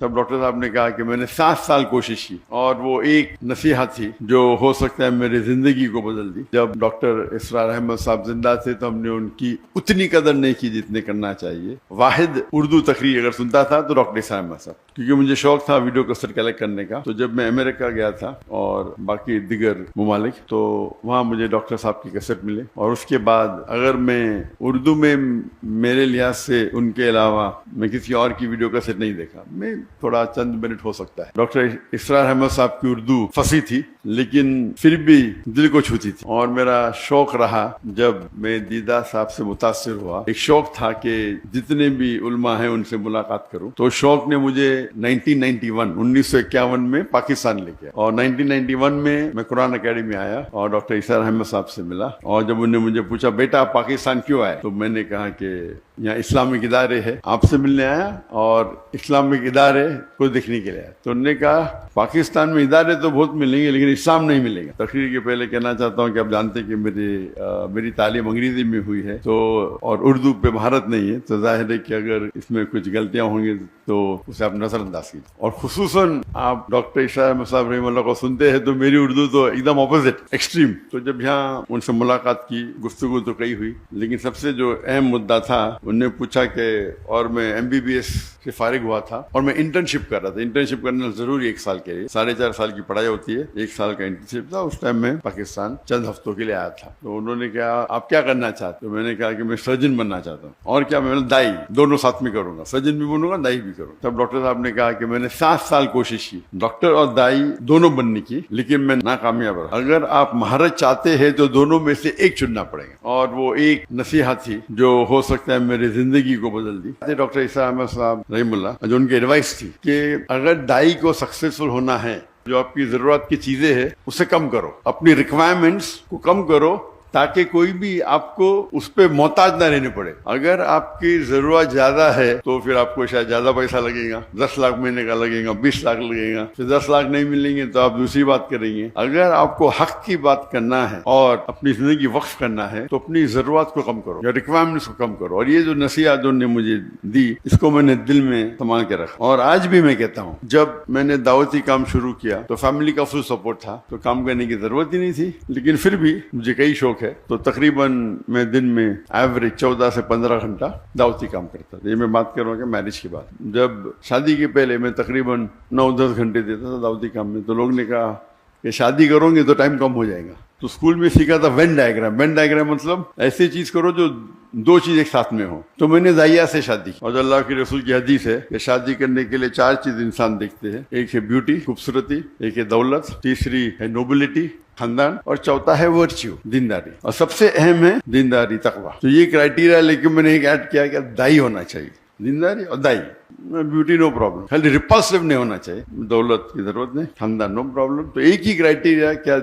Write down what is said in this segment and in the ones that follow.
तब डॉक्टर साहब ने कहा कि मैंने 7 साल कोशिश की और वो एक नसीहत थी जो हो सकता है मेरी जिंदगी को बदल दी। जब डॉक्टर इसरार अहमद साहब जिंदा थे तो हमने उनकी उतनी कदर नहीं की जितने करना चाहिए। वाहिद उर्दू तकरीर अगर सुनता था तो डॉक्टर इसरार अहमद साहब, क्योंकि मुझे शौक था वीडियो कैसेट कलेक्ट करने का। तो जब मैं अमेरिका गया था और बाकी दिगर ममालिक, तो वहाँ मुझे डॉक्टर साहब की कैसेट मिले। और उसके बाद अगर मैं उर्दू में मेरे लिहाज से उनके अलावा मैं किसी और की वीडियो कैसेट नहीं देखा। मैं थोड़ा चंद मिनट हो सकता है। डॉक्टर इसरार अहमद साहब की उर्दू फसी थी लेकिन फिर भी दिल को छूती थी। और मेरा शौक रहा, जब मैं दीदा साहब से मुतासिर हुआ, एक शौक था कि जितने भी उलमा हैं उनसे मुलाकात करूं। तो शौक ने मुझे 1951 में पाकिस्तान ले गया और 1991 में मैं कुरान अकेडमी आया और डॉक्टर इसरार अहमद साहब से मिला। और जब उन्होंने मुझे पूछा बेटा आप पाकिस्तान क्यों आए, तो मैंने कहा कि यहाँ इस्लामिक इदारे है, आपसे मिलने आया और इस्लामिक इदारे को देखने के लिए आया। तो उन्होंने कहा पाकिस्तान में इदारे तो बहुत मिलेंगे लेकिन इस्लाम नहीं मिलेगा। तकरीर के पहले कहना चाहता हूँ कि आप जानते हैं कि मेरी तालीम अंग्रेजी में हुई है तो और उर्दू पे महारत नहीं है, तो जाहिर है कि अगर इसमें कुछ गलतियां होंगी तो उसे आप नजरअंदाज कीजिए। और खुसूसन आप डॉक्टर इसरार अहमद साहब रहमतुल्लाह को सुनते हैं तो मेरी उर्दू तो एकदम ऑपोजिट, एक्सट्रीम। तो जब यहाँ उनसे मुलाकात की, गुफ्तगू तो कई हुई, लेकिन सबसे जो अहम मुद्दा था, उन्होंने पूछा कि और मैं MBBS से फारिग हुआ था और मैं इंटर्नशिप कर रहा था। इंटर्नशिप करना जरूरी 1 साल के लिए, 4.5 साल की पढ़ाई होती है, 1 साल का इंटर्नशिप था। उस टाइम में पाकिस्तान चंद हफ्तों के लिए आया था। तो उन्होंने कहा आप क्या करना चाहते हो, मैंने कहा कि मैं सर्जन बनना चाहता हूँ। और क्या, मैं दाई दोनों साथ में करूंगा, सर्जन भी बनूंगा दाई भी करूंगा। तब डॉक्टर साहब ने कहा कि मैंने 7 साल कोशिश की डॉक्टर और दाई दोनों बनने की, लेकिन मैं नाकामयाब रहा। अगर आप महारत चाहते हैं तो दोनों में से एक चुनना पड़ेगा। और वो एक नसीहत थी जो हो सकता है मेरी जिंदगी को बदल दी। डॉक्टर इसरार अहमद साहब रहमतुल्लाह, जो उनकी एडवाइस थी कि अगर दाई को सक्सेसफुल होना है, जो आपकी जरूरत की चीजें हैं उसे कम करो, अपनी रिक्वायरमेंट्स को कम करो ताकि कोई भी आपको उस पर मोहताज ना रहने पड़े। अगर आपकी जरूरत ज्यादा है तो फिर आपको शायद ज्यादा पैसा लगेगा, 10 लाख महीने का लगेगा, 20 लाख लगेगा, फिर 10 लाख नहीं मिलेंगे तो आप दूसरी बात करेंगे। अगर आपको हक की बात करना है और अपनी जिंदगी वक्फ करना है तो अपनी जरूरत को कम करो या रिक्वायरमेंट्स को कम करो। और ये जो नसीहत उन्होंने मुझे दी, इसको मैंने दिल में संभाल के रखा। और आज भी मैं कहता हूँ, जब मैंने दावती काम शुरू किया तो फैमिली का फुल सपोर्ट था, तो काम करने की जरूरत ही नहीं थी, लेकिन फिर भी मुझे कई शौक है। तो तकरीबन मैं दिन में एवरेज 14 से 15 घंटा दावती काम करता था। ये मैं बात कर रहा हूँ कि मैरिज की बात। जब शादी के पहले मैं तकरीबन 9-10 घंटे देता था दावती काम में। तो लोग ने कहा कि शादी करोगे तो टाइम कम हो जाएगा। तो स्कूल में सीखा था वेन डायग्राम। वेन डायग्राम मतलब ऐसी चीज करो जो 2 चीज एक साथ में हो। तो मैंने दाइया से शादी की। और अल्लाह के रसूल की हदीस है कि शादी करने के लिए 4 चीज इंसान देखते हैं। एक है ब्यूटी, खूबसूरती, एक है दौलत, तीसरी है नोबिलिटी, खानदान, और चौथा है वर्च्यू, दीनदारी। और सबसे अहम है दीनदारी, तकवा। तो ये क्राइटेरिया लेकिन मैंने एक ऐड किया कि दाई होना चाहिए, दीनदारी और दाई। ब्यूटी नो प्रॉब्लम, खाली रिपल्सिव नहीं होना चाहिए, दौलत की जरूरत नहीं, खानदान नो प्रॉब्लम। तो एक ही क्राइटेरिया क्या,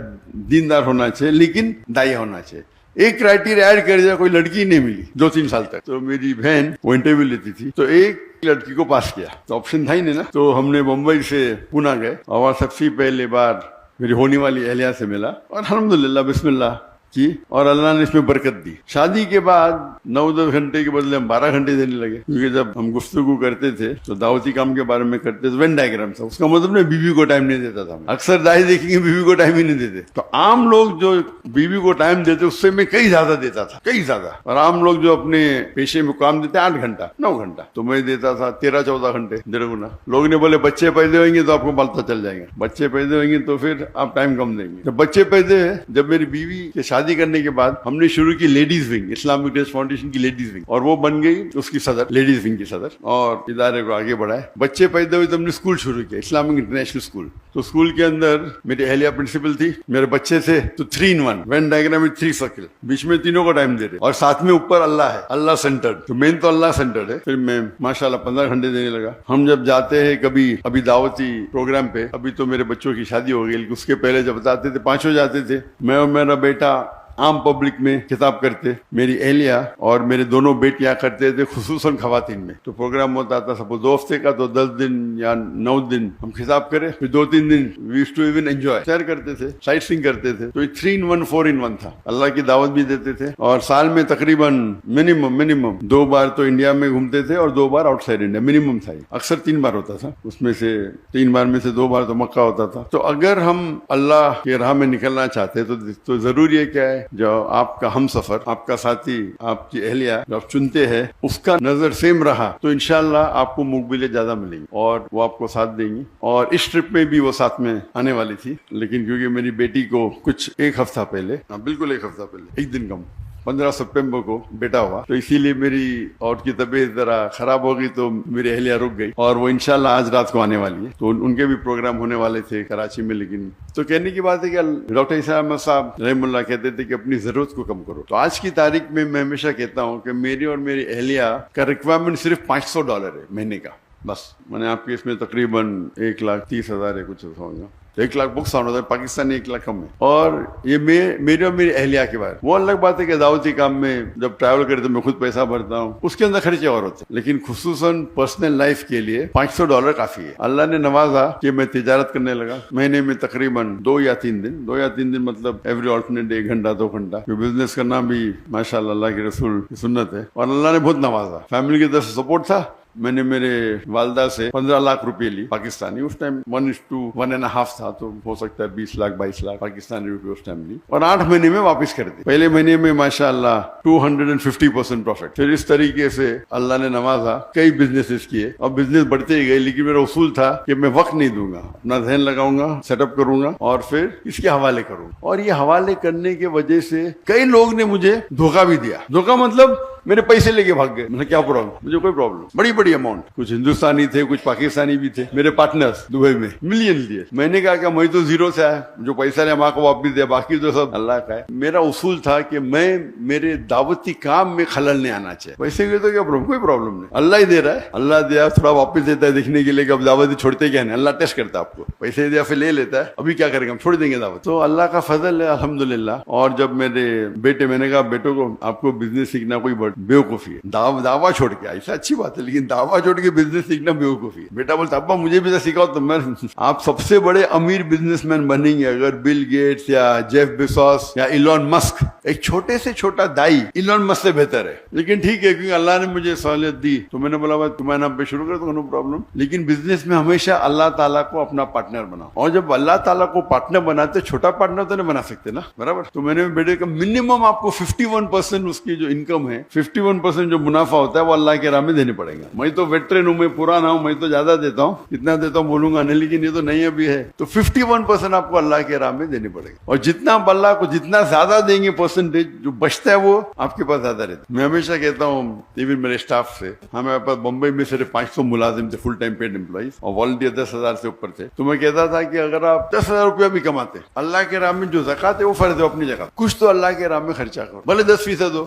दीनदार होना चाहिए लेकिन दाई होना चाहिए। एक क्राइटेरिया ऐड कर दिया, कोई लड़की नहीं मिली 2-3 साल तक। तो मेरी बहन वो इंटरव्यू लेती थी, तो एक लड़की को पास किया, तो ऑप्शन था ही नहीं ना। तो हमने मुंबई से पुणे गए और सबसे पहले बार मेरी होने वाली अहलिया से मिला और अल्हम्दुलिल्लाह बिस्मिल्लाह की और अल्लाह ने इसमें बरकत दी। शादी के बाद 9-10 घंटे के बदले हम 12 घंटे देने लगे, क्योंकि जब हम गुफ्तगू करते थे तो दावती काम के बारे में करते थे, वेन डायग्राम था। उसका मतलब नहीं बीवी को टाइम नहीं देता था। अक्सर दाई देखेंगे बीवी को टाइम ही नहीं देते। तो आम लोग जो बीवी को टाइम देते उससे मैं कई ज्यादा देता था, कई ज्यादा। और आम लोग जो अपने पेशे में काम देते 8 घंटा 9 घंटा, तो मैं देता था 13-14 घंटे, 1.5 गुना। लोग ने बोले बच्चे पैदा होंगे तो आपको पता चल जाएगा, बच्चे पैदा होंगे तो फिर आप टाइम कम देंगे। जब बच्चे पैदा है, जब मेरी बीवी के शादी करने के बाद हमने शुरू की ladies wing, Islamic trust foundation की लेडीज विंग, और वो बन गई उसकी सदर, लेडीज विंग की सदर, और इदारे को आगे बढ़ाए। बच्चे पैदा हुए तो हमने स्कूल शुरू किया, इस्लामिक इंटरनेशनल स्कूल। तो स्कूल के अंदर मेरी अहलिया प्रिंसिपल थी, मेरे बच्चे थे, तो 3 in 1 वेन डायग्राम में 3 सर्किल, बीच में तीनों को टाइम दे रहे और साथ में ऊपर अल्लाह है, अल्लाह सेंटर्ड। तो मेन तो अल्लाह सेंटर्ड है। फिर मैं माशाल्लाह 15 घंटे देने लगा। हम जब जाते हैं कभी अभी दावती प्रोग्राम पे, अभी तो मेरे बच्चों की शादी हो गई, उसके पहले जब बताते थे 5 जाते थे, मैं और मेरा बेटा عام پبلک میں خطاب کرتے. میری اہلیہ اور میرے دونوں بیٹیاں کرتے تھے, خصوصاً خواتین میں. تو پروگرام ہوتا تھا سپوز 2 ہفتے کا, تو 10 دن یا 9 دن ہم خطاب کرے, پھر 2-3 دن we used to even enjoy, سیر کرتے تھے, سائٹ سینگ کرتے تھے. تو 3 in 1 4 in 1 تھا. اللہ کی دعوت بھی دیتے تھے, اور سال میں تقریباً منیمم 2 بار تو انڈیا میں گھومتے تھے اور 2 بار آؤٹ سائڈ انڈیا, منیمم تھا. اکثر 3 بار ہوتا تھا, اس میں سے 3 بار میں سے 2 بار تو مکہ ہوتا تھا. تو اگر ہم اللہ کی راہ میں نکلنا چاہتے تو ضروری ہے کیا ہے, جو آپ کا ہم سفر, آپ کا ساتھی, آپ کی اہلیہ جو آپ چنتے ہیں, اس کا نظر سیم رہا تو انشاءاللہ آپ کو مقبولیں زیادہ ملیں گی اور وہ آپ کو ساتھ دیں گی. اور اس ٹرپ میں بھی وہ ساتھ میں آنے والی تھی, لیکن کیونکہ میری بیٹی کو کچھ 1 ہفتہ پہلے, بالکل 1 ہفتہ پہلے, 1 دن کم, 15 ستمبر کو بیٹا ہوا, تو اسی لیے میری اور کی طبیعت ذرا خراب ہو گئی, تو میری اہلیہ رک گئی, اور وہ انشاءاللہ آج رات کو آنے والی ہے. تو ان کے بھی پروگرام ہونے والے تھے کراچی میں. لیکن تو کہنے کی بات ہے کہ ڈاکٹر عیسیٰ احمد صاحب رحم اللہ کہتے تھے کہ اپنی ضرورت کو کم کرو. تو آج کی تاریخ میں میں ہمیشہ کہتا ہوں کہ میری اور میری اہلیہ کا ریکوائرمنٹ صرف $500 ہے مہینے کا, بس. میں نے آپ کے اس میں تقریباً 1,30,000 ہے, کچھ ہوگا, 1 لاکھ بکس آنا ہوتا ہے, پاکستانی 1 لاکھ کم ہے. اور یہ میری اور میری اہلیہ کے بارے وہ الگ بات ہے کہ دعوتی کام میں جب ٹریول کرتے میں خود پیسہ بھرتا ہوں, اس کے اندر خرچے اور ہوتے ہیں, لیکن خصوصاً پرسنل لائف کے لیے $500 کافی ہے. اللہ نے نوازا کہ میں تجارت کرنے لگا, مہینے میں تقریباً 2 یا 3 دن مطلب ایوری آلٹرنیٹ 1 گھنٹہ 2 گھنٹہ. بزنس کرنا بھی ماشاءاللہ اللہ کے رسول کی سنت ہے, اور اللہ نے بہت نوازا. فیملی کی طرف سے سپورٹ تھا. میں نے میرے والدہ سے 15 لاکھ روپے لی پاکستانی, اس ٹائم 1:1.5 تھا, تو ہو سکتا ہے 20 لاکھ 22 لاکھ پاکستانی روپے اس ٹائم لی, اور 8 مہینے میں واپس کر دی. پہلے مہینے میں ماشاءاللہ 250% پروفٹ. پھر اس طریقے سے اللہ نے نوازا, کئی بزنسز کیے, اور بزنس بڑھتے ہی گئے. لیکن میرا اصول تھا کہ میں وقت نہیں دوں گا, اپنا ذہن لگاؤں گا, سیٹ اپ کروں گا, اور پھر اس کے حوالے کروں. اور یہ حوالے کرنے کی وجہ سے کئی لوگ نے مجھے دھوکہ بھی دیا. دھوکہ مطلب میرے پیسے لے کے بھاگ گئے. میں نے کیا پرابلم, مجھے کوئی پرابلم, بڑی اماؤنٹ, کچھ ہندوستانی تھے, کچھ پاکستانی بھی تھے. میرے پارٹنرز دبئی میں ملین لیے. میں نے کہا کہ میں تو زیرو سے آیا, جو پیسہ لیا ماں کو واپس دیا, باقی تو سب اللہ کا ہے. میرا اصول تھا کہ میں میرے دعوتی کام میں خلل نہیں آنا چاہیے. پیسے کے تو کیا پرابلم, کوئی پرابلم نہیں, اللہ ہی دے رہا ہے. اللہ دیا تھوڑا واپس دیتا ہے دیکھنے کے لیے کہ اب دعوتی چھوڑتے کیا نہیں. اللہ ٹیسٹ کرتا ہے آپ کو, پیسے دیا پھر لے لیتا ہے, ابھی کیا کریں گے, ہم چھوڑ دیں گے دعوت. تو اللہ کا فضل ہے الحمدللہ. اور جب میرے بیٹے, میں نے کہا بیٹوں کو آپ کو بزنس سیکھنا کوئی بیوقوفی ہے, دعویٰ چھوڑ کے, ایسا اچھی بات ہے, لیکن دعویٰ چھوڑ کے بزنس سیکھنا بیوقوفی ہے. بیٹا بولتا ابا مجھے بھی سکھاؤ. تو میں, آپ سب سے بڑے امیر بزنس مین بنیں گے اگر بل گیٹس یا جیف بیزوس یا ایلون مسک, ایک چھوٹے سے چھوٹا دائی ایلون مسک سے بہتر ہے. لیکن ٹھیک ہے, کیونکہ اللہ نے مجھے سہولت دی, تو میں نے بولا بھائی تمہارے نام پہ شروع کر دو, نو پرابلم. لیکن بزنس میں ہمیشہ اللہ تعالیٰ کو اپنا پارٹنر بناؤ, اور جب اللہ تعالیٰ کو پارٹنر بناتے, چھوٹا پارٹنر تو نہیں بنا سکتے نا, برابر. تو میں نے بیٹے کا منیمم آپ کو 51% اس کی جو انکم ہے, 51% جو منافع ہوتا ہے وہ اللہ کے راہ میں دینے پڑیں گے. میں تو ویٹرن ہوں, میں پرانا ہوں, میں تو زیادہ دیتا ہوں, کتنا دیتا ہوں بولوں گا نہیں, لیکن یہ تو نہیں ابھی ہے. تو 51% آپ کو اللہ کے راہ میں دینے پڑے گا, اور جتنا آپ اللہ کو جتنا زیادہ دیں گے پرسنٹیج جو بچتا ہے وہ آپ کے پاس زیادہ رہتا ہے. میں ہمیشہ کہتا ہوں ایون میرے اسٹاف سے, ہمارے پاس بمبئی میں صرف 500 ملازم تھے, فل ٹائم پیڈ امپلائیز, اور والنٹیئر 10,000 سے اوپر تھے. تو میں کہتا تھا کہ اگر آپ 10,000 روپیہ بھی کماتے, اللہ کے راہ میں جو زکات ہے وہ فرض ہے, اپنی جگہ کچھ تو اللہ کے راہ میں خرچہ کرو, بھلے 10% ہو.